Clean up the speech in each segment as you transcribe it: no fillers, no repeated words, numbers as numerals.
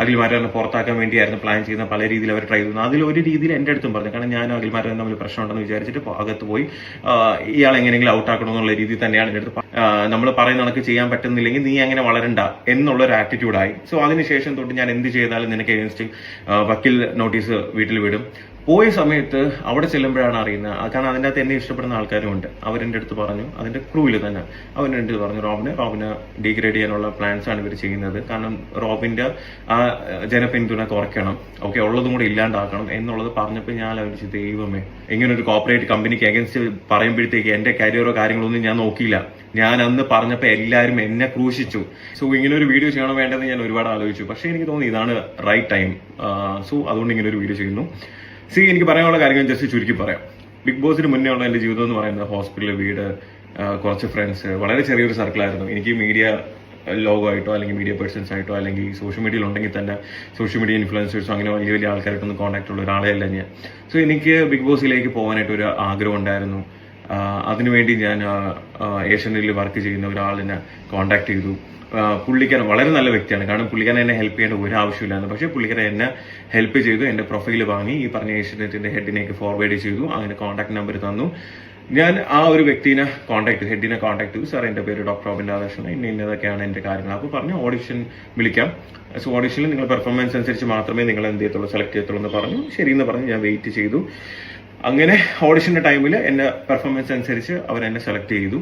അഖിൽമാരാറിനെ പുറത്താക്കാൻ വേണ്ടിയായിരുന്നു പ്ലാൻ ചെയ്യുന്ന, പല രീതിയിൽ അവർ ട്രൈ ചെയ്യുന്നു. അതിലൊരു രീതിയിൽ എൻ്റെ അടുത്തും പറഞ്ഞു, കാരണം ഞാനും അഖിൽമാരാറിന് തമ്മിൽ പ്രശ്നമുണ്ടെന്ന് വിചാരിച്ചിട്ട് അകത്ത് പോയി ഇയാൾ എങ്ങനെയെങ്കിലും ഔട്ടാക്കണമെന്നുള്ള രീതിയിൽ തന്നെയാണ് എൻ്റെ അടുത്ത് നമ്മൾ പറയുന്ന കണക്ക് ചെയ്യാൻ പറ്റുന്നില്ലെങ്കിൽ നീ അങ്ങനെ വളരണ്ട എന്നുള്ളൊരു ആറ്റിറ്റ്യൂഡായി. സോ അതിനുശേഷം തൊട്ട് ഞാൻ എന്ത് ചെയ്താലും നിനക്ക് എഗൻസ്റ്റ് വക്കീൽ നോട്ടീസ് വീട്ടിൽ വിടും. പോയ സമയത്ത് അവിടെ ചെല്ലുമ്പോഴാണ് അറിയുന്നത്, കാരണം അതിൻ്റെ അകത്ത് എന്നെ ഇഷ്ടപ്പെടുന്ന ആൾക്കാരും ഉണ്ട്. അവരെൻ്റെ അടുത്ത് പറഞ്ഞു, അതിന്റെ ക്രൂവിൽ തന്നെ അവൻ്റെ അടുത്ത് പറഞ്ഞു, റോബിനെ ഡീഗ്രേഡ് ചെയ്യാനുള്ള പ്ലാൻസ് ആണ് ഇവർ ചെയ്യുന്നത്. കാരണം റോബിന്റെ ആ ജനപിന്തുണ കുറയ്ക്കണം, ഓക്കെ, ഉള്ളതും കൂടെ ഇല്ലാണ്ടാക്കണം എന്നുള്ളത് പറഞ്ഞപ്പോൾ ഞാൻ ആലോചിച്ചു, ദൈവമേ, ഇങ്ങനെ ഒരു കോർപ്പറേറ്റ് കമ്പനിക്ക് അഗൻസ്റ്റ് പറയുമ്പോഴത്തേക്ക് എന്റെ കരിയറോ കാര്യങ്ങളൊന്നും ഞാൻ നോക്കിയില്ല. ഞാൻ അന്ന് പറഞ്ഞപ്പോൾ എല്ലാവരും എന്നെ ക്രൂശിച്ചു. സോ ഇങ്ങനെ ഒരു വീഡിയോ ചെയ്യണോ വേണ്ടെന്ന് ഞാൻ ഒരുപാട് ആലോചിച്ചു. പക്ഷെ എനിക്ക് തോന്നി ഇതാണ് റൈറ്റ് ടൈം. സോ അതുകൊണ്ട് ഇങ്ങനെ ഒരു വീഡിയോ ചെയ്യുന്നു. എനിക്ക് പറയാനുള്ള കാര്യങ്ങൾ ജസ്റ്റ് ചുരുക്കി പറയാം. ബിഗ് ബോസിന് മുന്നേ ഉള്ള എന്റെ ജീവിതം എന്ന് പറയുന്നത് ഹോസ്പിറ്റൽ, വീട്, കുറച്ച് ഫ്രണ്ട്സ്, വളരെ ചെറിയൊരു സർക്കിളായിരുന്നു. എനിക്ക് മീഡിയ ലോഗമായിട്ടോ അല്ലെങ്കിൽ മീഡിയ പേഴ്സൺസ് ആയിട്ടോ അല്ലെങ്കിൽ സോഷ്യൽ മീഡിയയിൽ ഉണ്ടെങ്കിൽ തന്നെ സോഷ്യൽ മീഡിയ ഇൻഫ്ലുവൻസേഴ്സോ അങ്ങനെ വലിയ വലിയ ആൾക്കാരായിട്ടൊന്നും കോൺടാക്ട് ഉള്ള ഒരാളെ അല്ല ഞാൻ. സോ എനിക്ക് ബിഗ് ബോസിലേക്ക് പോകാനായിട്ട് ഒരു ആഗ്രഹം ഉണ്ടായിരുന്നു. അതിനുവേണ്ടി ഞാൻ ഏഷ്യനിൽ വർക്ക് ചെയ്യുന്ന ഒരാളിനെ കോൺടാക്ട് ചെയ്തു. പുള്ളിക്കാരൻ വളരെ നല്ല വ്യക്തിയാണ്, കാരണം പുള്ളിക്കാരൻ എന്നെ ഹെൽപ്പ് ചെയ്യേണ്ട ഒരു ആവശ്യമില്ലായിരുന്നു. പക്ഷേ പുള്ളിക്കാരൻ എന്നെ ഹെൽപ്പ് ചെയ്തു, എന്റെ പ്രൊഫൈൽ വാങ്ങി ഈ പറഞ്ഞ ഏഷ്യനെറ്റിന്റെ ഹെഡിനേക്ക് ഫോർവേഡ് ചെയ്തു, അങ്ങനെ കോൺടാക്ട് നമ്പർ തന്നു. ഞാൻ ആ ഒരു വ്യക്തിനെ ഹെഡിനെ കോൺടാക്ട് ചെയ്തു. സാർ, എന്റെ പേര് ഡോക്ടർ റോബിൻ രാധാകൃഷ്ണൻ, ഇന്നതൊക്കെയാണ് എന്റെ കാര്യങ്ങൾ. അപ്പോൾ പറഞ്ഞു ഓഡിഷൻ വിളിക്കാം, സോ ഓഡിഷനിൽ നിങ്ങൾ പെർഫോമൻസ് അനുസരിച്ച് മാത്രമേ നിങ്ങൾ എന്ത് ചെയ്യത്തുള്ളൂ, സെലക്ട് ചെയ്യത്തുള്ളൂ എന്ന് പറഞ്ഞു. ശരിയെന്ന് പറഞ്ഞ് ഞാൻ വെയിറ്റ് ചെയ്തു. അങ്ങനെ ഓഡിഷന്റെ ടൈമിൽ എന്റെ പെർഫോമൻസ് അനുസരിച്ച് അവരെന്നെ സെലക്ട് ചെയ്തു.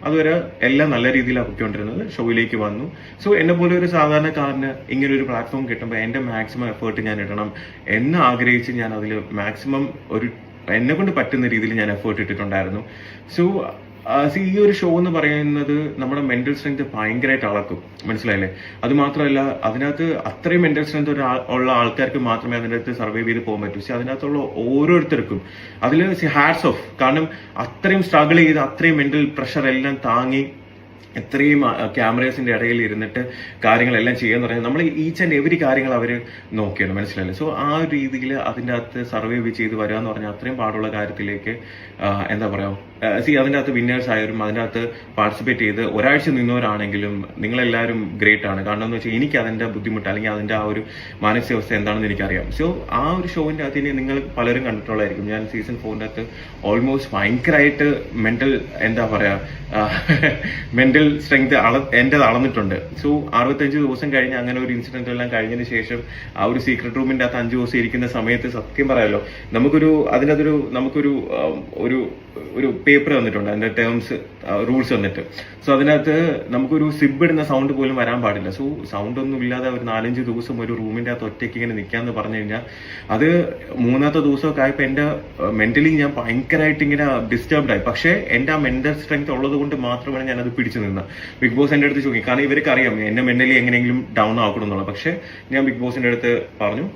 അതുവരെ എല്ലാം നല്ല രീതിയിലാണ് പൊയ്ക്കൊണ്ടിരുന്നത്. ഷോയിലേക്ക് വന്നു. സോ എന്നെ പോലെ ഒരു സാധാരണക്കാരന് ഇങ്ങനെ ഒരു പ്ലാറ്റ്ഫോം കിട്ടുമ്പോൾ എന്റെ മാക്സിമം എഫേർട്ട് ഞാൻ ഇടണം എന്ന് ആഗ്രഹിച്ച് ഞാൻ അതിൽ മാക്സിമം എന്നെ കൊണ്ട് പറ്റുന്ന രീതിയിൽ ഞാൻ എഫേർട്ട് ഇട്ടിട്ടുണ്ടായിരുന്നു. സോ ഈ ഒരു ഷോ എന്ന് പറയുന്നത് നമ്മുടെ മെന്റൽ സ്ട്രെങ്ത് ഭയങ്കരമായിട്ട് അളക്കും, മനസ്സിലായില്ലേ? അത് മാത്രമല്ല, അതിനകത്ത് അത്രയും മെന്റൽ സ്ട്രെങ്ത് ഉള്ള ആൾക്കാർക്ക് മാത്രമേ അതിനകത്ത് സർവൈവ് ചെയ്ത് പോകാൻ പറ്റൂ. അതിനകത്തുള്ള ഓരോരുത്തർക്കും അതിൽ ഹാറ്റ്സ് ഓഫ്. കാരണം അത്രയും സ്ട്രഗിൾ ചെയ്ത് അത്രയും മെന്റൽ പ്രഷർ എല്ലാം താങ്ങി എത്രയും ക്യാമറേസിന്റെ ഇടയിൽ ഇരുന്നിട്ട് കാര്യങ്ങളെല്ലാം ചെയ്യാന്ന് പറഞ്ഞാൽ നമ്മൾ ഈച്ച് ആൻഡ് എവരി കാര്യങ്ങൾ അവർ നോക്കിയാണ്, മനസ്സിലായില്ലേ? സോ ആ ഒരു രീതിയിൽ അതിൻ്റെ അകത്ത് സർവൈവ് ചെയ്ത് വരിക എന്ന് പറഞ്ഞാൽ അത്രയും പാടുള്ള കാര്യത്തിലേക്ക് എന്താ പറയാ, അതിൻ്റെ അകത്ത് വിന്നേഴ്സ് ആയാലും അതിൻ്റെ അകത്ത് പാർട്ടിസിപ്പേറ്റ് ചെയ്ത് ഒരാഴ്ച നിന്നവരാണെങ്കിലും നിങ്ങളെല്ലാവരും ഗ്രേറ്റ് ആണ്. കാരണം എന്ന് വെച്ചാൽ എനിക്ക് അതിന്റെ ബുദ്ധിമുട്ട് അല്ലെങ്കിൽ അതിന്റെ ആ ഒരു മാനസികാവസ്ഥ എന്താണെന്ന് എനിക്കറിയാം. സോ ആ ഒരു ഷോവിന്റെ അകത്ത് ഇനി നിങ്ങൾ പലരും കണ്ടിട്ടുള്ളതായിരിക്കും. ഞാൻ സീസൺ 4 അകത്ത് ഓൾമോസ്റ്റ് ഭയങ്കരമായിട്ട് മെന്റൽ എന്താ പറയാ മെന്റൽ സ്ട്രെങ്ത് എന്റേത് അളന്നിട്ടുണ്ട്. സോ 65 ദിവസം കഴിഞ്ഞ് അങ്ങനെ ഒരു ഇൻസിഡന്റ് എല്ലാം കഴിഞ്ഞതിന് ശേഷം ആ ഒരു സീക്രട്ട് റൂമിന്റെ അകത്ത് 5 ദിവസം ഇരിക്കുന്ന സമയത്ത് സത്യം പറയാലോ, നമുക്കൊരു ഒരു പേപ്പർ വന്നിട്ടുണ്ട്, അതിന്റെ ടേംസ് റൂൾസ് വന്നിട്ട്. സോ അതിനകത്ത് നമുക്കൊരു സിബ് ഇടുന്ന സൗണ്ട് പോലും വരാൻ പാടില്ല. സോ സൗണ്ട് ഒന്നും ഇല്ലാതെ ഒരു 4-5 ദിവസം ഒരു റൂമിന്റെ അകത്ത് ഒറ്റയ്ക്ക് ഇങ്ങനെ നിൽക്കാന്ന് പറഞ്ഞു കഴിഞ്ഞാൽ അത് 3ാമത്തെ ദിവസമൊക്കെ ആയപ്പോൾ എന്റെ മെന്റലി ഞാൻ ഭയങ്കരമായിട്ട് ഇങ്ങനെ ഡിസ്റ്റർബ്ഡ് ആയി. പക്ഷേ എന്റെ ആ മെന്റൽ സ്ട്രെങ്ത് ഉള്ളത് കൊണ്ട് മാത്രമാണ് ഞാൻ അത് പിടിച്ചു നിന്നത്. ബിഗ് ബോസ് എന്റെ അടുത്ത് ചോദിക്കും, കാരണം ഇവർക്ക് അറിയാം എന്നെ മെന്റലി എങ്ങനെയെങ്കിലും ഡൗൺ ആക്കണം എന്നുള്ളത്. പക്ഷെ ഞാൻ ബിഗ് ബോസിന്റെ അടുത്ത് പറഞ്ഞു,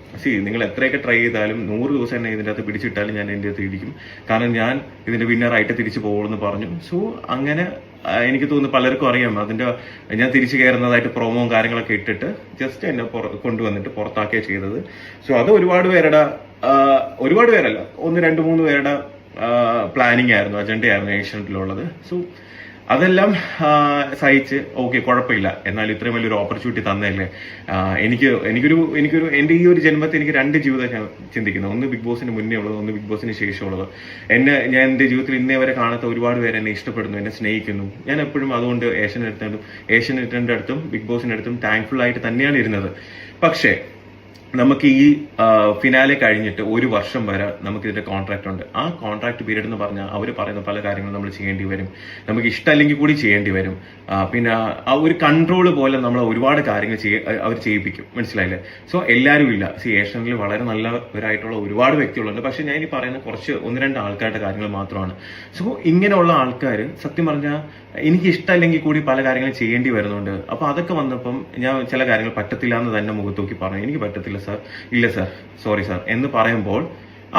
നിങ്ങൾ എത്രയൊക്കെ ട്രൈ ചെയ്താലും 100 ദിവസം എന്നെ ഇതിന്റെ അകത്ത് പിടിച്ചിട്ടാലും ഞാൻ എന്റെ അടുത്ത് ഇടിക്കും, കാരണം ഞാൻ ഇതിന്റെ വിന്നറായിട്ട് തിരിച്ചു പോകുമെന്ന് പറഞ്ഞു. സോ അങ്ങനെ എനിക്ക് തോന്നുന്നു പലർക്കും അറിയാം അതിന്റെ ഞാൻ തിരിച്ചു കയറുന്നതായിട്ട് പ്രൊമോയും കാര്യങ്ങളൊക്കെ ഇട്ടിട്ട് ജസ്റ്റ് എന്നെ കൊണ്ടുവന്നിട്ട് പുറത്താക്കിയാണ് ചെയ്തത്. സോ അത് ഒരുപാട് പേരല്ല, 1-2-3 പേരുടെ പ്ലാനിങ് ആയിരുന്നു, അജണ്ടയായിരുന്നു ഏഷ്യനെറ്റിലുള്ളത്. സോ അതെല്ലാം സഹിച്ച് ഓക്കെ, കുഴപ്പമില്ല, എന്നാലും ഇത്രയും വലിയൊരു ഓപ്പർച്യൂണിറ്റി തന്നതല്ലേ. എനിക്കൊരു എന്റെ ഈ ഒരു ജന്മത്തിൽ എനിക്ക് 2 ജീവിതം ഞാൻ ചിന്തിക്കുന്നത്. ഒന്ന് ബിഗ് ബോസിന് മുന്നേ ഉള്ളത്, ഒന്ന് ബിഗ് ബോസിന് ശേഷമുള്ളത്. ഞാൻ എന്റെ ജീവിതത്തിൽ ഇന്നേ വരെ കാണാത്ത ഒരുപാട് പേര് എന്നെ ഇഷ്ടപ്പെടുന്നു, എന്നെ സ്നേഹിക്കുന്നു. ഞാൻ എപ്പോഴും അതുകൊണ്ട് ഏഷ്യനെറ്റിന്റെ അടുത്തും ബിഗ് ബോസിന്റെ അടുത്തും താങ്ക്ഫുൾ ആയിട്ട് തന്നെയാണ് ഇരുന്നത്. പക്ഷേ നമുക്ക് ഈ ഫിനാലെ കഴിഞ്ഞിട്ട് 1 വർഷം വരെ നമുക്ക് ഇതിന്റെ കോൺട്രാക്ട് ഉണ്ട്. ആ കോൺട്രാക്ട് പീരീഡ് എന്ന് പറഞ്ഞാൽ അവർ പറയുന്ന പല കാര്യങ്ങളും നമ്മൾ ചെയ്യേണ്ടി വരും, നമുക്ക് ഇഷ്ടമല്ലെങ്കിൽ കൂടി ചെയ്യേണ്ടി വരും. പിന്നെ ആ ഒരു കൺട്രോൾ പോലെ നമ്മൾ ഒരുപാട് കാര്യങ്ങൾ അവർ ചെയ്യിപ്പിക്കും, മനസ്സിലായില്ലേ? സോ എല്ലാവരും ഇല്ല. ഏഷ്യനിൽ വളരെ നല്ലവരായിട്ടുള്ള ഒരുപാട് വ്യക്തികളുണ്ട്. പക്ഷെ ഞാൻ ഈ പറയുന്ന കുറച്ച് 1-2 ആൾക്കാരുടെ കാര്യങ്ങൾ മാത്രമാണ്. സോ ഇങ്ങനെയുള്ള ആൾക്കാർ സത്യം പറഞ്ഞാൽ എനിക്ക് ഇഷ്ടമല്ലെങ്കിൽ കൂടി പല കാര്യങ്ങളും ചെയ്യേണ്ടി വരുന്നുണ്ട്. അപ്പൊ അതൊക്കെ വന്നപ്പം ഞാൻ ചില കാര്യങ്ങൾ പറ്റത്തില്ല എന്ന് തന്നെ മുഖത്തോക്കി പറഞ്ഞു, എനിക്ക് പറ്റത്തില്ല സാർ, ഇല്ല സാർ, സോറി സാർ എന്ന് പറയുമ്പോൾ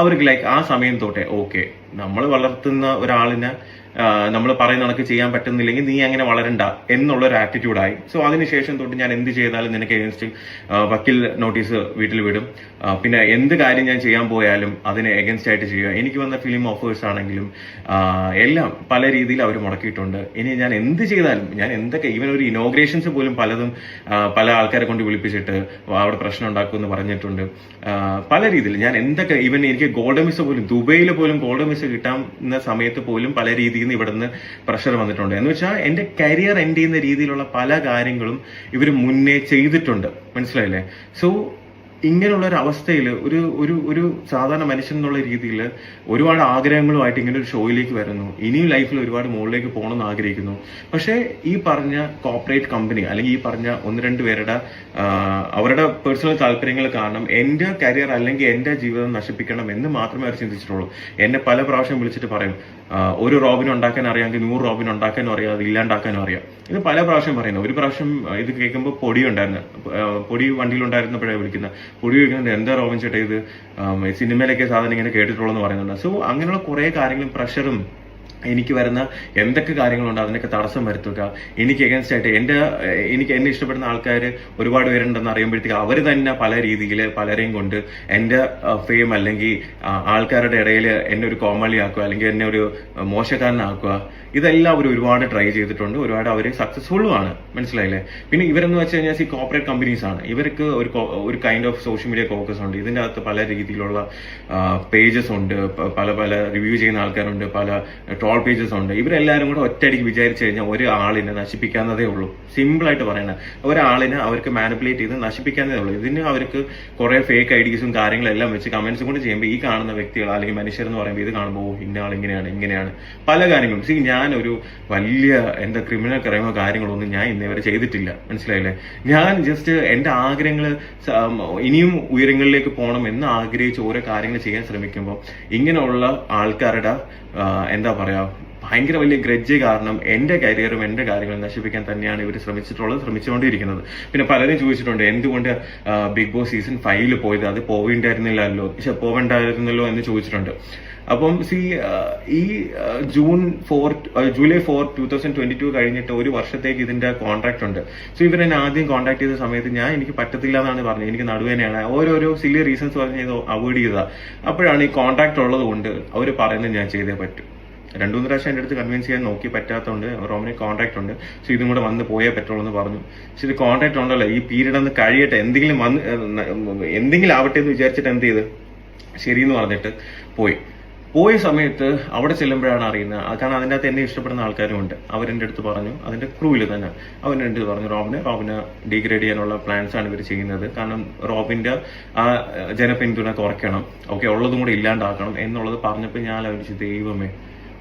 അവർക്ക് ആ സമയം തൊട്ടേ ഓക്കെ, നമ്മൾ വളർത്തുന്ന ഒരാളിനെ നമ്മൾ പറയുന്ന കണക്ക് ചെയ്യാൻ പറ്റുന്നില്ലെങ്കിൽ നീ അങ്ങനെ വളരണ്ട എന്നുള്ളൊരു ആറ്റിറ്റ്യൂഡായി. സോ അതിനുശേഷം തൊട്ട് ഞാൻ എന്ത് ചെയ്താലും നിനക്ക് എഗൻസ്റ്റ് വക്കീൽ നോട്ടീസ് വീട്ടിൽ വിടും. പിന്നെ എന്ത് കാര്യം ഞാൻ ചെയ്യാൻ പോയാലും അതിന് എഗൻസ്റ്റ് ആയിട്ട് ചെയ്യുക. എനിക്ക് വന്ന ഫിലിം ഓഫേഴ്സ് ആണെങ്കിലും എല്ലാം പല രീതിയിൽ അവർ മുടക്കിയിട്ടുണ്ട്. ഇനി ഞാൻ എന്ത് ചെയ്താലും, ഞാൻ എന്തൊക്കെ ഈവൻ ഒരു ഇനോഗ്രേഷൻസ് പോലും പലതും പല ആൾക്കാരെ കൊണ്ട് വിളിപ്പിച്ചിട്ട് അവിടെ പ്രശ്നം ഉണ്ടാക്കുമെന്ന് പറഞ്ഞിട്ടുണ്ട്. പല രീതിയിൽ ഞാൻ എന്തൊക്കെ, ഈവൻ എനിക്ക് ഗോൾഡൻ വിസ പോലും, ദുബൈയിൽ പോലും ഗോൾഡൻ വിസ കിട്ടാവുന്ന സമയത്ത് പോലും പല രീതിയിൽ നിന്ന് ഇവിടുന്ന് പ്രഷർ വന്നിട്ടുണ്ട്. എന്ന് വെച്ചാൽ എന്റെ കരിയർ എൻഡ് ചെയ്യുന്ന രീതിയിലുള്ള പല കാര്യങ്ങളും ഇവർ മുന്നേ ചെയ്തിട്ടുണ്ട്. മനസ്സിലായില്ലേ? സോ ഇങ്ങനെയുള്ള ഒരു അവസ്ഥയിൽ ഒരു ഒരു ഒരു സാധാരണ മനുഷ്യൻ എന്നുള്ള രീതിയിൽ ഒരുപാട് ആഗ്രഹങ്ങളുമായിട്ട് ഇങ്ങനെ ഒരു ഷോയിലേക്ക് വരുന്നു. ഇനിയും ലൈഫിൽ ഒരുപാട് മുകളിലേക്ക് പോകണമെന്ന് ആഗ്രഹിക്കുന്നു. പക്ഷേ ഈ പറഞ്ഞ കോർപ്പറേറ്റ് കമ്പനി അല്ലെങ്കിൽ ഈ പറഞ്ഞ ഒന്ന് രണ്ട് പേരുടെ അവരുടെ പേഴ്സണൽ താല്പര്യങ്ങൾ കാരണം എന്റെ കരിയർ അല്ലെങ്കിൽ എന്റെ ജീവിതം നശിപ്പിക്കണം എന്ന് മാത്രമേ അവർ ചിന്തിച്ചിട്ടുള്ളൂ. എന്നെ പല പ്രാവശ്യം വിളിച്ചിട്ട് പറയും, ഒരു റോബിൻ ഉണ്ടാക്കാൻ അറിയാമെങ്കിൽ 100 റോബിൻ ഉണ്ടാക്കാനും അറിയാം, അത് ഇല്ലാണ്ടാക്കാനും അറിയാം. ഇത് പല പ്രാവശ്യം പറയുന്നു. ഒരു പ്രാവശ്യം ഇത് കേൾക്കുമ്പോൾ പൊടി വണ്ടിയിലുണ്ടായിരുന്നപ്പോഴേ വിളിക്കുന്നത്, പൊടി വയ്ക്കുന്നത് എന്താ റോബിൻ ചേട്ടാ ഇത് സിനിമയിലൊക്കെ സാധനം ഇങ്ങനെ കേട്ടിട്ടുള്ളൂ എന്ന് പറയുന്നുണ്ട്. സോ അങ്ങനെയുള്ള കുറെ കാര്യങ്ങളും പ്രഷറും എനിക്ക് വരുന്ന എന്തൊക്കെ കാര്യങ്ങളുണ്ട് അതിനൊക്കെ തടസ്സം വരുത്തുക. എനിക്ക് എഗൻസ്റ്റ് ആയിട്ട് എന്നെ ഇഷ്ടപ്പെടുന്ന ആൾക്കാർ ഒരുപാട് പേരുണ്ടെന്ന് അറിയുമ്പോഴത്തേക്ക് അവർ തന്നെ പല രീതിയിൽ പലരെയും കൊണ്ട് എന്റെ ഫെയിം അല്ലെങ്കിൽ ആൾക്കാരുടെ ഇടയിൽ എന്നെ ഒരു കോമാളിയാക്കുക അല്ലെങ്കിൽ എന്നെ ഒരു മോശക്കാരനാക്കുക. ഇതെല്ലാം അവർ ഒരുപാട് ട്രൈ ചെയ്തിട്ടുണ്ട്. ഒരുപാട് അവർ സക്സസ്ഫുള്ളുമാണ്. മനസ്സിലായില്ലേ? പിന്നെ ഇവരെന്ന് വെച്ച് കഴിഞ്ഞാൽ ഈ കോർപ്പറേറ്റ് കമ്പനീസ് ആണ്. ഇവർക്ക് ഒരു kind of social media focus ഉണ്ട്. ഇതിന്റെ അകത്ത് പല രീതിയിലുള്ള പേജസ് ഉണ്ട്, പല റിവ്യൂ ചെയ്യുന്ന ആൾക്കാരുണ്ട്, പല ട്രോൾ പേജസ് ഉണ്ട്. ഇവരെല്ലാവരും കൂടെ ഒറ്റയടിക്ക് വിചാരിച്ചു കഴിഞ്ഞാൽ ഒരാളിനെ നശിപ്പിക്കാവുന്നതേ ഉള്ളൂ. സിമ്പിൾ ആയിട്ട് പറയണ, ഒരാളിനെ അവർക്ക് മാനിപ്പുലേറ്റ് ചെയ്ത് നശിപ്പിക്കാവുന്നതേ ഉള്ളൂ. ഇതിന് അവർക്ക് കുറെ ഫേക്ക് ഐഡീസും കാര്യങ്ങളെല്ലാം വെച്ച് കമന്റ്സും കൊണ്ട് ചെയ്യുമ്പോൾ ഈ കാണുന്ന വ്യക്തികൾ അല്ലെങ്കിൽ മനുഷ്യർ എന്ന് പറയുമ്പോൾ ഇത് കാണുമ്പോൾ ഇന്ന ആൾ ഇങ്ങനെയാണ് പല കാര്യങ്ങളും. ഞാൻ ഒരു വലിയ എന്താ ക്രിമിനൽ ക്രൈമോ കാര്യങ്ങളൊന്നും ഞാൻ ഇന്നേവരെ ചെയ്തിട്ടില്ല. മനസ്സിലായില്ലേ? ഞാൻ ജസ്റ്റ് എന്റെ ആഗ്രഹങ്ങൾ ഇനിയും ഉയരങ്ങളിലേക്ക് പോകണം എന്ന് ആഗ്രഹിച്ച് ഓരോ കാര്യങ്ങൾ ചെയ്യാൻ ശ്രമിക്കുമ്പോൾ ഇങ്ങനെയുള്ള ആൾക്കാരുടെ എന്താ പറയാ ഭയങ്കര വലിയ ഗ്രഡ്ജ് കാരണം എന്റെ കരിയറും എന്റെ കാര്യങ്ങളും നശിപ്പിക്കാൻ തന്നെയാണ് ഇവർ ശ്രമിച്ചുകൊണ്ടിരിക്കുന്നത്. പിന്നെ പലരും ചോദിച്ചിട്ടുണ്ട് എന്തുകൊണ്ട് ബിഗ് ബോസ് സീസൺ 5 പോയത്, അത് പോവേണ്ടായിരുന്നല്ലോ എന്ന് ചോദിച്ചിട്ടുണ്ട്. അപ്പം ഈ ജൂലൈ 4, 2022 കഴിഞ്ഞിട്ട് ഒരു വർഷത്തേക്ക് ഇതിന്റെ കോൺട്രാക്ട് ഉണ്ട്. സോ ഇവരെന്നെ ആദ്യം കോൺടാക്ട് ചെയ്ത സമയത്ത് എനിക്ക് പറ്റത്തില്ല എന്നാണ് പറഞ്ഞത്. എനിക്ക് നടുവേനയാണ്, ഓരോരോ സില്ലി റീസൺസ് പറഞ്ഞ് ഇത് അവോയ്ഡ് ചെയ്തതാ. അപ്പോഴാണ് ഈ കോൺട്രാക്ട് ഉള്ളത് കൊണ്ട് അവർ പറയുന്നത് ഞാൻ ചെയ്തേ പറ്റും. 2-3 പ്രാവശ്യം എൻ്റെ അടുത്ത് കൺവിൻസ് ചെയ്യാൻ നോക്കി, പറ്റാത്തതുകൊണ്ട് റോമിന് കോൺട്രാക്ട് ഉണ്ട്, സോ ഇതും കൂടെ വന്ന് പോയേ പറ്റുള്ളൂ എന്ന് പറഞ്ഞു. പക്ഷെ ഇത് കോൺട്രാക്ട് ഉണ്ടല്ലോ, ഈ പീരീഡ് ഒന്ന് കഴിയട്ടെ, എന്തെങ്കിലും ആവട്ടെ എന്ന് വിചാരിച്ചിട്ട് എന്ത് ചെയ്ത് ശരിയെന്ന് പറഞ്ഞിട്ട് പോയ സമയത്ത് അവിടെ ചെല്ലുമ്പോഴാണ് അറിയുന്നത്. കാരണം അതിൻ്റെ അകത്ത് എന്നെ ഇഷ്ടപ്പെടുന്ന ആൾക്കാരും ഉണ്ട്. അവരെൻ്റെ അടുത്ത് പറഞ്ഞു, അതിന്റെ ക്രൂവിൽ തന്നെ അവരെൻ്റെ അടുത്ത് പറഞ്ഞു, റോബിനെ ഡീഗ്രേഡ് ചെയ്യാനുള്ള പ്ലാൻസ് ആണ് ഇവർ ചെയ്യുന്നത്. കാരണം റോബിന്റെ ആ ജനപിന്തുണ കുറയ്ക്കണം, ഓക്കെ, ഉള്ളതും കൂടെ ഇല്ലാണ്ടാക്കണം എന്നുള്ളത് പറഞ്ഞപ്പോൾ ഞാൻ ആലോചിച്ചു, ദൈവമേ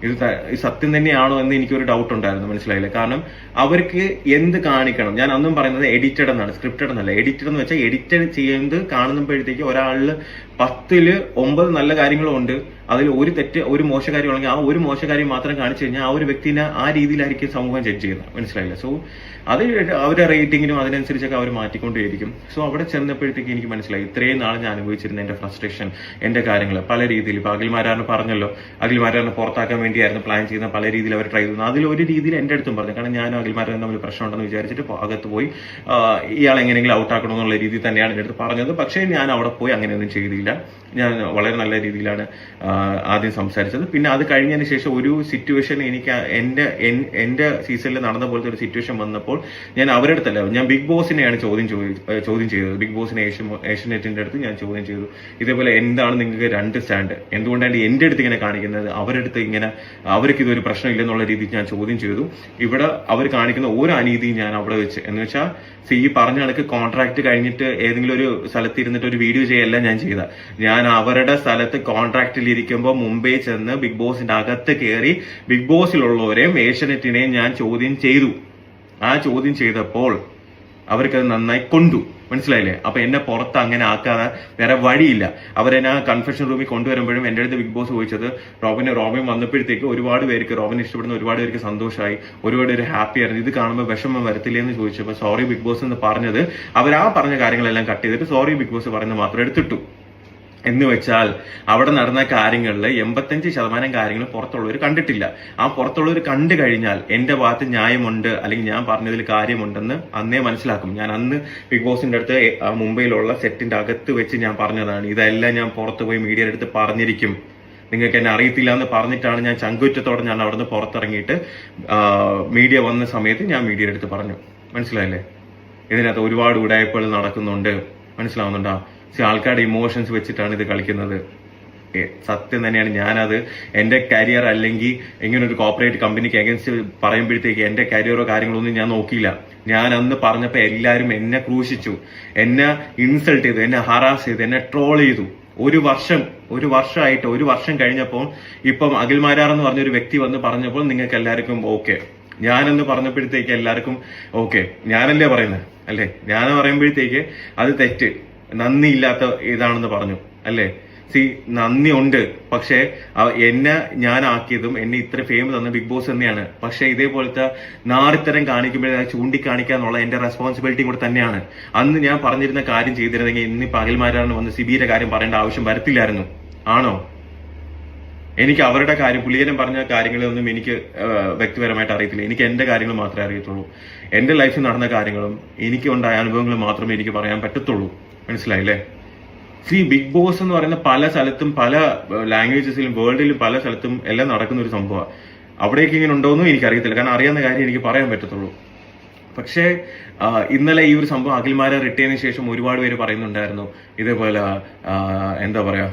ഇത് സത്യം തന്നെയാണോ എന്ന് എനിക്കൊരു ഡൗട്ട് ഉണ്ടായിരുന്നു. മനസ്സിലായില്ലേ? കാരണം അവർക്ക് എന്ത് കാണിക്കണം, ഞാൻ അന്നും പറയുന്നത് എഡിറ്റഡ് എന്നാണ്, സ്ക്രിപ്റ്റഡ് എന്നല്ല. എഡിറ്റഡ് എന്ന് വെച്ചാൽ എഡിറ്റഡ് ചെയ്യുന്നത് കാണുമ്പോഴത്തേക്ക് ഒരാളിൽ 10ൽ 9 നല്ല കാര്യങ്ങളും ഉണ്ട്, അതിൽ ഒരു മോശകാര്യം ഉണ്ടെങ്കിൽ ആ ഒരു മോശകാര്യം മാത്രം കാണിച്ചു കഴിഞ്ഞാൽ ആ ഒരു വ്യക്തിനെ ആ രീതിയിലായിരിക്കും സമൂഹം ജഡ്ജ് ചെയ്യുന്നത്. മനസ്സിലായില്ല? സോ അത് അവരുടെ റേറ്റിങ്ങിനും അതിനനുസരിച്ചൊക്കെ അവർ മാറ്റിക്കൊണ്ടേയിരിക്കും. സോ അവിടെ ചെന്നപ്പോഴത്തേക്ക് എനിക്ക് മനസ്സിലായി ഇത്രയും നാളെ ഞാൻ അനുഭവിച്ചിരുന്ന എന്റെ ഫ്രസ്ട്രേഷൻ, എന്റെ കാര്യങ്ങൾ പല രീതിയിൽ. ഇപ്പൊ അഖിൽമാരാറിന് പറഞ്ഞല്ലോ, അഖിൽമാരാറിനെ പുറത്താക്കാൻ വേണ്ടിയായിരുന്നു പ്ലാൻ ചെയ്യുന്ന, പല രീതിയിൽ അവർ ട്രൈ ചെയ്യുന്നു. അതിലൊരു രീതിയിൽ എന്റെ അടുത്തും പറഞ്ഞു. കാരണം ഞാനും അഖിൽമാരാറിന് തമ്മിൽ പ്രശ്നമുണ്ടെന്ന് വിചാരിച്ചിട്ട് അകത്ത് പോയി ഇയാൾ എങ്ങനെയെങ്കിലും ഔട്ടാക്കണം എന്നുള്ള രീതിയിൽ തന്നെയാണ് എന്റെ അടുത്ത് പറഞ്ഞത്. പക്ഷേ ഞാൻ അവിടെ പോയി അങ്ങനെയൊന്നും ചെയ്തില്ല. ഞാൻ വളരെ നല്ല രീതിയിലാണ് ആദ്യം സംസാരിച്ചത്. പിന്നെ അത് കഴിഞ്ഞതിന് ശേഷം ഒരു സിറ്റുവേഷൻ എനിക്ക് എന്റെ സീസണിൽ നടന്ന പോലത്തെ ഒരു സിറ്റുവേഷൻ വന്നപ്പോൾ ഞാൻ അവരുടെ അടുത്തല്ല, ഞാൻ ബിഗ് ബോസിനെയാണ് ചോദ്യം ചെയ്തത്. ബിഗ് ബോസിനെ ഏഷ്യനെറ്റിന്റെ അടുത്ത് ഞാൻ ചോദ്യം ചെയ്തു, ഇതേപോലെ എന്താണ് നിങ്ങൾക്ക് 2 സ്റ്റാൻഡ്, എന്തുകൊണ്ടാണ് എന്റെ അടുത്ത് ഇങ്ങനെ കാണിക്കുന്നത്, അവരുടെ അടുത്ത് ഇങ്ങനെ അവർക്ക് ഇതൊരു പ്രശ്നമില്ലെന്നുള്ള രീതിയിൽ ഞാൻ ചോദ്യം ചെയ്തു. ഇവിടെ അവർ കാണിക്കുന്ന ഓരോ അനീതിയും ഞാൻ അവിടെ വെച്ച്, എന്ന് വെച്ചാൽ ഈ പറഞ്ഞ കണക്ക് കോൺട്രാക്ട് കഴിഞ്ഞിട്ട് ഏതെങ്കിലും ഒരു സ്ഥലത്ത് ഇരുന്നിട്ട് ഒരു വീഡിയോ ചെയ്യല്ല ഞാൻ ചെയ്ത. ഞാൻ അവരുടെ സ്ഥലത്ത് കോൺട്രാക്റ്റിൽ ഇരിക്കുമ്പോൾ മുംബൈ ചെന്ന് ബിഗ് ബോസിന്റെ അകത്ത് കയറി ബിഗ് ബോസിലുള്ളവരെയും ഏഷ്യനെറ്റിനെയും ഞാൻ ചോദ്യം ചെയ്തു. ആ ചോദ്യം ചെയ്തപ്പോൾ അവർക്കത് നന്നായി കൊണ്ടു. മനസ്സിലായില്ലേ? അപ്പൊ എന്നെ പുറത്ത് അങ്ങനെ ആക്കാതെ വേറെ വഴിയില്ല. അവരെന്നെ കൺഫെഷൻ റൂമിൽ കൊണ്ടുവരുമ്പോഴും എന്റെ അടുത്ത് ബിഗ് ബോസ് ചോദിച്ചത്, റോബിൻ വന്നപ്പോഴത്തേക്ക് ഒരുപാട് പേർക്ക്, റോബിനെ ഇഷ്ടപ്പെടുന്ന ഒരുപാട് പേർക്ക് സന്തോഷമായി, ഒരുപാട് പേര് ഹാപ്പി ആയിരുന്നു, ഇത് കാണുമ്പോൾ വിഷമം വരത്തില്ലേ എന്ന് ചോദിച്ചപ്പോൾ സോറി ബിഗ് ബോസ് എന്ന് പറഞ്ഞത്, അവർ ആ പറഞ്ഞ കാര്യങ്ങളെല്ലാം കട്ട് ചെയ്തിട്ട് സോറി ബിഗ് ബോസ് പറയുന്നത് മാത്രം എടുത്തിട്ടു. എന്ന് വെച്ചാൽ അവിടെ നടന്ന കാര്യങ്ങളിൽ 85% കാര്യങ്ങൾ പുറത്തുള്ളവർ കണ്ടിട്ടില്ല. ആ പുറത്തുള്ളവർ കണ്ടു കഴിഞ്ഞാൽ എന്റെ ഭാഗത്ത് ന്യായമുണ്ട് അല്ലെങ്കിൽ ഞാൻ പറഞ്ഞതിൽ കാര്യമുണ്ടെന്ന് അന്നേ മനസ്സിലാക്കും. ഞാൻ അന്ന് ബിഗ് ബോസിന്റെ അടുത്ത് മുംബൈയിലുള്ള സെറ്റിന്റെ അകത്ത് വെച്ച് ഞാൻ പറഞ്ഞതാണ്, ഇതെല്ലാം ഞാൻ പുറത്തു പോയി മീഡിയയുടെ അടുത്ത് പറഞ്ഞിരിക്കും, നിങ്ങൾക്ക് എന്നെ അറിയത്തില്ല എന്ന് പറഞ്ഞിട്ടാണ് ഞാൻ ചങ്കുറ്റത്തോടെ ഞാൻ അവിടുന്ന് പുറത്തിറങ്ങിയിട്ട് മീഡിയ വന്ന സമയത്ത് ഞാൻ മീഡിയയുടെ അടുത്ത് പറഞ്ഞു. മനസ്സിലായില്ലേ? ഇതിനകത്ത് ഒരുപാട് ഉടായ്പകൾ നടക്കുന്നുണ്ട്, മനസ്സിലാവുന്നുണ്ടോ? ആൾക്കാരുടെ ഇമോഷൻസ് വെച്ചിട്ടാണ് ഇത് കളിക്കുന്നത്. സത്യം തന്നെയാണ്. ഞാനത് എന്റെ കരിയർ അല്ലെങ്കിൽ ഇങ്ങനെ ഒരു കോർപ്പറേറ്റ് കമ്പനിക്ക് അഗൻസ്റ്റ് പറയുമ്പോഴത്തേക്ക് എന്റെ കരിയറോ കാര്യങ്ങളൊന്നും ഞാൻ നോക്കിയില്ല. ഞാൻ അന്ന് പറഞ്ഞപ്പോ എല്ലാവരും എന്നെ ക്രൂശിച്ചു, എന്നെ ഇൻസൾട്ട് ചെയ്തു, എന്നെ ഹറാസ് ചെയ്തു, എന്നെ ട്രോൾ ചെയ്തു. ഒരു വർഷം കഴിഞ്ഞപ്പോൾ ഇപ്പം അഖിൽമാരാർ എന്ന് പറഞ്ഞൊരു വ്യക്തി വന്ന് പറഞ്ഞപ്പോൾ നിങ്ങൾക്ക് എല്ലാവർക്കും ഓക്കെ, ഞാനെന്ന് പറഞ്ഞപ്പോഴത്തേക്ക് എല്ലാവർക്കും ഓക്കെ, ഞാനല്ലേ പറയുന്നത് അല്ലേ? ഞാൻ പറയുമ്പോഴത്തേക്ക് അത് തെറ്റ്, നന്ദിയില്ലാത്ത ഇതാണെന്ന് പറഞ്ഞു അല്ലേ? നന്ദി ഉണ്ട്, പക്ഷെ എന്നെ ഞാനാക്കിയതും എന്നെ ഇത്ര ഫെയിം തന്ന ബിഗ് ബോസ് തന്നെയാണ്. പക്ഷെ ഇതേപോലത്തെ നാറിത്തരം കാണിക്കുമ്പോഴേ ചൂണ്ടിക്കാണിക്കാന്നുള്ള എന്റെ റെസ്പോൺസിബിലിറ്റി കൂടെ തന്നെയാണ്. അന്ന് ഞാൻ പറഞ്ഞിരുന്ന കാര്യം ചെയ്തിരുന്നെങ്കിൽ ഇന്ന് പകൽമാരാണ് വന്ന് സിബിയുടെ കാര്യം പറയേണ്ട ആവശ്യം വരത്തില്ലായിരുന്നു. ആണോ? എനിക്ക് അവരുടെ കാര്യം, പുള്ളിയനും പറഞ്ഞ കാര്യങ്ങളൊന്നും എനിക്ക് വ്യക്തിപരമായിട്ട് അറിയത്തില്ല. എനിക്ക് എന്റെ കാര്യങ്ങൾ മാത്രമേ അറിയത്തുള്ളൂ. എന്റെ ലൈഫിൽ നടന്ന കാര്യങ്ങളും എനിക്ക് ഉണ്ടായ അനുഭവങ്ങളും മാത്രമേ എനിക്ക് പറയാൻ പറ്റത്തുള്ളൂ. മനസ്സിലായില്ലേ? ബിഗ് ബോസ് എന്ന് പറയുന്ന പല സ്ഥലത്തും പല ലാംഗ്വേജസിലും വേൾഡിലും പല സ്ഥലത്തും എല്ലാം നടക്കുന്ന ഒരു സംഭവമാണ്. അവിടേക്ക് ഇങ്ങനെ ഉണ്ടോയെന്നും എനിക്കറിയത്തില്ല, കാരണം അറിയാവുന്ന കാര്യം എനിക്ക് പറയാൻ പറ്റത്തുള്ളൂ. പക്ഷേ ഇന്നലെ ഈ ഒരു സംഭവം അഖിൽമാരാർ ഇട്ടതിന് ശേഷം ഒരുപാട് പേര് പറയുന്നുണ്ടായിരുന്നു ഇതേപോലെ എന്താ പറയാ,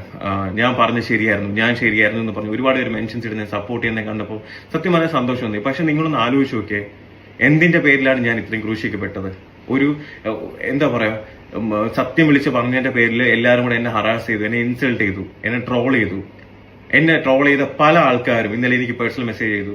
ഞാൻ പറഞ്ഞത് ശരിയായിരുന്നു, ഞാൻ ശരിയായിരുന്നു എന്ന് പറഞ്ഞു ഒരുപാട് പേര് മെൻഷൻസ് ഇടുന്ന സപ്പോർട്ട് ചെയ്യുന്ന കണ്ടപ്പോൾ സത്യം വളരെ സന്തോഷം തോന്നി. പക്ഷെ നിങ്ങളൊന്ന് ആലോചിച്ച് നോക്കിയേ, എന്തിന്റെ പേരിലാണ് ഞാൻ ഇത്രയും ക്രൂശിക്കപ്പെട്ടത്? ഒരു എന്താ പറയാ, സത്യം വിളിച്ച് പറഞ്ഞതിന്റെ പേരിൽ എല്ലാവരും കൂടെ എന്നെ ഹറാസ് ചെയ്തു, എന്നെ ഇൻസൾട്ട് ചെയ്തു, എന്നെ ട്രോൾ ചെയ്തു. എന്നെ ട്രോൾ ചെയ്ത പല ആൾക്കാരും ഇന്നലെ എനിക്ക് പേഴ്സണൽ മെസ്സേജ് ചെയ്തു,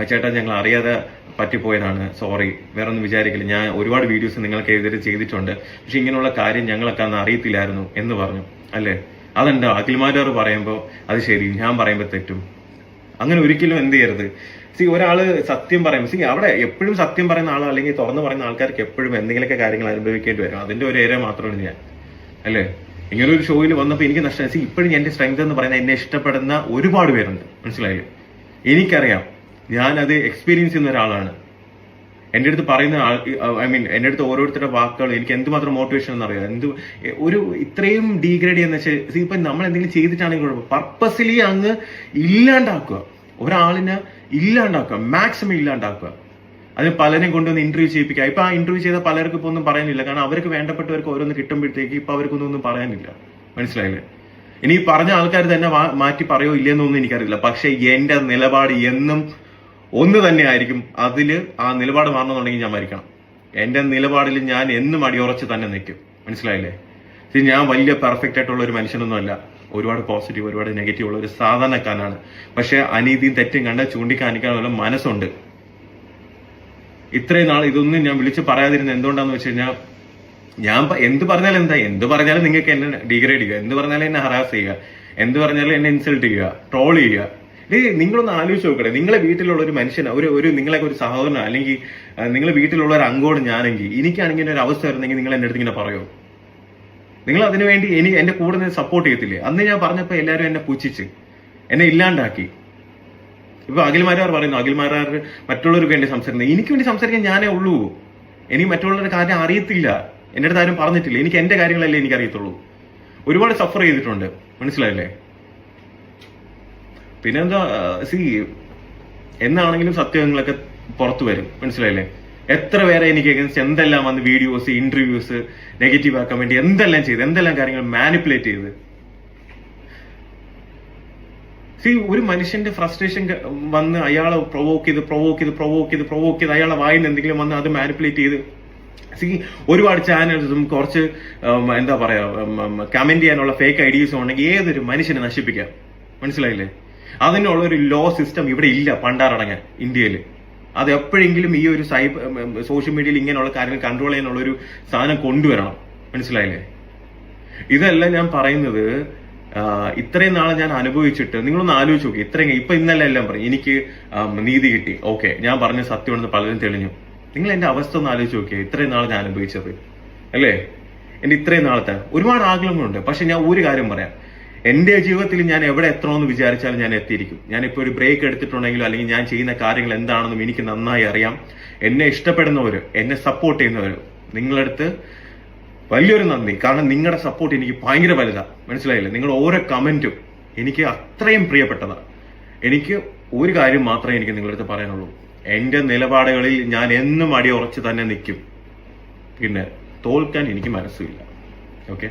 ചേട്ടാ ഞങ്ങൾ അറിയാതെ പറ്റിപ്പോയതാണ്, സോറി, വേറെ ഒന്നും വിചാരിക്കില്ല, ഞാൻ ഒരുപാട് വീഡിയോസ് നിങ്ങൾക്ക് എതിരെ ചെയ്തിട്ടുണ്ട്, പക്ഷെ ഇങ്ങനെയുള്ള കാര്യം ഞങ്ങളൊക്കെ അന്ന് അറിയത്തില്ലായിരുന്നു എന്ന് പറഞ്ഞു അല്ലേ? അതെന്താ അഖിൽമാരാർ പറയുമ്പോൾ അത് ശരി, ഞാൻ പറയുമ്പോൾ തെറ്റും? അങ്ങനെ ഒരിക്കലും എന്ത് ചെയ്യരുത്. ഒരാള് സത്യം പറയുമ്പോൾ അവിടെ എപ്പോഴും സത്യം പറയുന്ന ആളോ അല്ലെങ്കിൽ തുറന്നു പറയുന്ന ആൾക്കാർക്ക് എപ്പോഴും എന്തെങ്കിലുമൊക്കെ കാര്യങ്ങൾ അനുഭവിക്കേണ്ടി വരും. അതിന്റെ ഒരു ഏരിയ മാത്രമാണ് ഞാൻ അല്ലേ? ഇങ്ങനെ ഒരു ഷോയിൽ വന്നപ്പോൾ എനിക്ക് നഷ്ടം. ഇപ്പോഴും എന്റെ സ്ട്രെങ്ത് എന്ന് പറയുന്നത് എന്നെ ഇഷ്ടപ്പെടുന്ന ഒരുപാട് പേരുണ്ട്. മനസ്സിലായില്ലേ? എനിക്കറിയാം, ഞാനത് എക്സ്പീരിയൻസ് ചെയ്യുന്ന ഒരാളാണ്. എന്റെ അടുത്ത് പറയുന്ന എന്റെ അടുത്ത് ഓരോരുത്തരുടെ വാക്കുകൾ എനിക്ക് എന്തുമാത്രം മോട്ടിവേഷൻ എന്നറിയാം. ഒരു ഇത്രയും ഡീഗ്രേഡ് ചെയ്യുന്ന വെച്ചാൽ ഇപ്പൊ നമ്മൾ എന്തെങ്കിലും ചെയ്തിട്ടാണെങ്കിൽ പർപ്പസ്ലി അങ്ങ് ഇല്ലാണ്ടാക്കുക, ഒരാളിനെ ഇല്ലാണ്ടാക്കുക, മാക്സിമം ഇല്ലാണ്ടാക്കുക. അതിന് പലരും കൊണ്ടുവന്ന് ഇന്റർവ്യൂ ചെയ്യിപ്പിക്കുക. ഇപ്പൊ ആ ഇന്റർവ്യൂ ചെയ്ത പലർക്കും ഇപ്പൊ ഒന്നും പറയാനില്ല, കാരണം അവർക്ക് വേണ്ടപ്പെട്ടവർക്ക് ഓരോന്ന് കിട്ടുമ്പോഴത്തേക്ക് ഇപ്പൊ അവർക്കൊന്നും പറയാനില്ല. മനസ്സിലായില്ലേ? ഇനി പറഞ്ഞ ആൾക്കാർ തന്നെ മാറ്റി പറയോ ഇല്ലെന്നൊന്നും എനിക്കറിയില്ല. പക്ഷെ എന്റെ നിലപാട് എന്നും ഒന്ന് തന്നെ ആയിരിക്കും. അതില് ആ നിലപാട് മാറണമെന്നുണ്ടെങ്കിൽ ഞാൻ മരിക്കണം. എന്റെ നിലപാടിൽ ഞാൻ എന്നും അടിയുറച്ച് തന്നെ നിൽക്കും. മനസ്സിലായില്ലേ? ഞാൻ വലിയ പെർഫെക്റ്റ് ആയിട്ടുള്ള ഒരു മനുഷ്യനൊന്നും അല്ല. ഒരുപാട് പോസിറ്റീവ് ഒരുപാട് നെഗറ്റീവ് ഉള്ള ഒരു സാധാരണക്കാരനാണ്. പക്ഷെ അനീതിയും തെറ്റും കണ്ട് ചൂണ്ടിക്കാണിക്കാനുള്ള മനസ്സുണ്ട്. ഇത്രയും നാൾ ഇതൊന്നും ഞാൻ വിളിച്ച് പറയാതിരുന്ന എന്തുകൊണ്ടാന്ന് വെച്ച് കഴിഞ്ഞാൽ, ഞാൻ എന്ത് പറഞ്ഞാലും എന്ത് പറഞ്ഞാലും നിങ്ങൾക്ക് എന്നെ ഡീഗ്രേഡ് ചെയ്യുക, എന്ത് പറഞ്ഞാലും എന്നെ ഹറാസ് ചെയ്യുക, എന്ത് പറഞ്ഞാലും എന്നെ ഇൻസൾട്ട് ചെയ്യുക, ട്രോൾ ചെയ്യുക. നിങ്ങളൊന്ന് ആലോചിച്ച് നോക്കട്ടെ, നിങ്ങളെ വീട്ടിലുള്ള ഒരു മനുഷ്യൻ, ഒരു നിങ്ങളൊക്കെ ഒരു സഹോദരനോ അല്ലെങ്കിൽ നിങ്ങളെ വീട്ടിലുള്ള ഒരു അംഗമാണ് ഞാനെങ്കിൽ, എനിക്കാണെങ്കിൽ ഒരു അവസ്ഥ വരുന്നെങ്കിൽ നിങ്ങൾ എന്റെ അടുത്ത് ഇങ്ങനെ പറയുമോ? നിങ്ങൾ അതിനുവേണ്ടി എന്റെ കൂടെ നിന്ന് സപ്പോർട്ട് ചെയ്യത്തില്ലേ? അന്ന് ഞാൻ പറഞ്ഞപ്പോ എല്ലാവരും എന്നെ പുച്ഛിച്ച് എന്നെ ഇല്ലാണ്ടാക്കി. ഇപ്പൊ അഖിൽമാരാർ പറയുന്നു, അഖിൽമാരാർ മറ്റുള്ളവർക്ക് വേണ്ടി സംസാരിക്കുന്നത്, എനിക്ക് വേണ്ടി സംസാരിക്കാൻ ഞാനേ ഉള്ളൂ. എനിക്ക് മറ്റുള്ളവരുടെ കാര്യം അറിയത്തില്ല, എന്റെ അടുത്ത് ആരും പറഞ്ഞിട്ടില്ല. എനിക്ക് എന്റെ കാര്യങ്ങളല്ലേ എനിക്ക് അറിയത്തുള്ളൂ. ഒരുപാട് സഫർ ചെയ്തിട്ടുണ്ട്. മനസ്സിലായില്ലേ? പിന്നെന്താ, എന്നാണെങ്കിലും സത്യങ്ങളൊക്കെ പുറത്തു വരും. മനസ്സിലായില്ലേ? എത്ര പേരെ എനിക്ക് അഗൻസ്റ്റ് എന്തെല്ലാം വന്ന് വീഡിയോസ്, ഇന്റർവ്യൂസ് നെഗറ്റീവ് ആക്കാൻ വേണ്ടി എന്തെല്ലാം ചെയ്ത്, എന്തെല്ലാം കാര്യങ്ങൾ മാനിപ്പുലേറ്റ് ചെയ്ത്. ഒരു മനുഷ്യന്റെ ഫ്രസ്ട്രേഷൻ വന്ന് അയാളെ പ്രൊവോക്ക് ചെയ്ത് അയാളെ വായിന്ന് എന്തെങ്കിലും വന്ന് അത് മാനിപ്പുലേറ്റ് ചെയ്ത് ഒരുപാട് ചാനൽസും കുറച്ച് എന്താ പറയാ കമന്റ് ചെയ്യാനുള്ള ഫേക്ക് ഐഡിയസും ഉണ്ടെങ്കിൽ ഏതൊരു മനുഷ്യനെ നശിപ്പിക്കാം. മനസ്സിലായില്ലേ? അതിനുള്ള ഒരു ലോ സിസ്റ്റം ഇവിടെ ഇല്ല പണ്ടാറടങ്ങാൻ ഇന്ത്യയിൽ. അത് എപ്പോഴെങ്കിലും ഈ ഒരു സോഷ്യൽ മീഡിയയിൽ ഇങ്ങനെയുള്ള കാര്യങ്ങൾ കൺട്രോൾ ചെയ്യാനുള്ള ഒരു സാധനം കൊണ്ടുവരണം. മനസ്സിലായില്ലേ? ഇതെല്ലാം ഞാൻ പറയുന്നത് ഇത്രയും നാളെ ഞാൻ അനുഭവിച്ചിട്ട് നിങ്ങളൊന്ന് ആലോചിച്ച് നോക്കി. ഇപ്പൊ ഇന്നലെ എല്ലാം പറയും എനിക്ക് നീതി കിട്ടി, ഓക്കെ, ഞാൻ പറഞ്ഞ സത്യമാണെന്ന് പലരും തെളിഞ്ഞു. നിങ്ങൾ എന്റെ അവസ്ഥ ഒന്ന് ആലോചിച്ച് നോക്കിയേ. ഇത്രയും നാളെ ഞാൻ അനുഭവിച്ചത് അല്ലേ? എന്റെ ഇത്രയും നാളത്തെ ഒരുപാട് ആഗ്രഹങ്ങളുണ്ട്. പക്ഷെ ഞാൻ ഒരു കാര്യം പറയാം, എന്റെ ജീവിതത്തിൽ ഞാൻ എവിടെ എത്തണമെന്ന് വിചാരിച്ചാലും ഞാൻ എത്തിയിരിക്കും. ഞാനിപ്പോൾ ഒരു ബ്രേക്ക് എടുത്തിട്ടുണ്ടെങ്കിലും അല്ലെങ്കിൽ ഞാൻ ചെയ്യുന്ന കാര്യങ്ങൾ എന്താണെന്നും എനിക്ക് നന്നായി അറിയാം. എന്നെ ഇഷ്ടപ്പെടുന്നവര്, എന്നെ സപ്പോർട്ട് ചെയ്യുന്നവര്, നിങ്ങളടുത്ത് വലിയൊരു നന്ദി. കാരണം നിങ്ങളുടെ സപ്പോർട്ട് എനിക്ക് ഭയങ്കര വലുതാണ്. മനസ്സിലായില്ലേ? നിങ്ങളുടെ ഓരോ കമന്റും എനിക്ക് അത്രയും പ്രിയപ്പെട്ടതാണ്. എനിക്ക് ഒരു കാര്യം മാത്രമേ എനിക്ക് നിങ്ങളടുത്ത് പറയാനുള്ളൂ. എന്റെ നിലപാടുകളിൽ ഞാൻ എന്നും അടിയുറച്ച് തന്നെ നിൽക്കും. പിന്നെ തോൽക്കാൻ എനിക്ക് മനസ്സില്ല. ഓക്കെ.